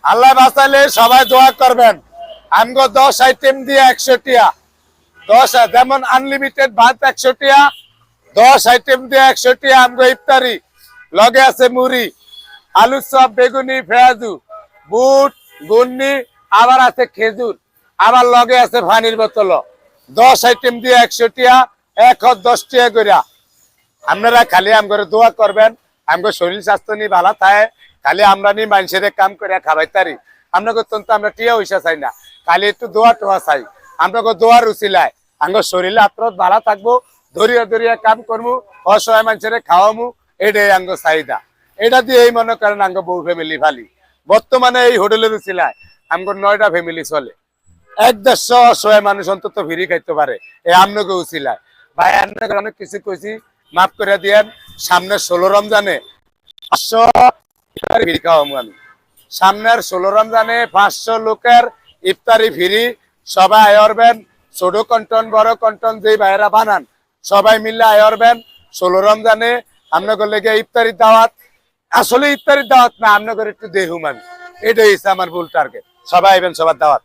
আল্লাহ বাঁচালে সবাই দোয়া করবেন। আমগো 10 আইটেম দিয়ে 100 টিয়া, 10 যেমন আনলিমিটেড ভাত 100 টিয়া, 10 আইটেম দিয়ে 100 টিয়া আমগো ইফতারি। লগে আছে মুড়ি, আলু চপ, বেগুনি, পেঁয়াজু, বুট, গুন্নি, আবার আছে খেজুর, আবার লগে আছে পানির বোতল। 10 আইটেম দিয়ে 100 টিয়া, 10 টিয়া কইরা। আপনারা খালি আমগরে দোয়া করবেন, আমগো শরীর স্বাস্থ্য নিয়ে ভালো থাকে। খালি আমরা নি মানুষের কাম করে খাবাইতারি। আপনাকে তো আমরা টিয়া হইসা চাই না, খালি একটু দোয়া টোয়া চাই। আপনাকে দোয়ার উচিলায় আঙ্গ শরীরে আত্মত ভালো থাকবো, ধরিয়া ধরিয়া কাম করবো, অসহায় মানুষের খাওয়ামু, এটাই আঙ্গ চাহিদা। এটা দিয়ে এই মনে করেন আঙ্গ বউ ফ্যামিলি ভালি। বর্তমানে এই হোটেলের উচিলায় আমগো 9টা ফ্যামিলি চলে। 1-150 অসহায় মানুষ অন্তত ফিরি খাইতে পারে এই আমনকে উচিলায়। ভাই আপনাকে অনেক কিছু কইছি, মাফ করে দিয়েন। সামনে 16 রমজানে 500 ফিরি খাওয়ামু আমি। সামনের 16 রমজানে 500 লোকের ইফতারি ফিরি। সবাই আয়রবেন, ছোট কন্টন বড় কন্টন যেই ভাইরা বানান সবাই মিলে আয়রবেন। 16 রমজানে আপনাদের লেগে ইফতারির দাওয়াত। আসলে ইফতারির দাওয়াত না, আপনাদের একটু দেহুম আমি, এটাই হচ্ছে আমার ভুল টার্গেট। সবাই আইবেন, সবার দাওয়াত।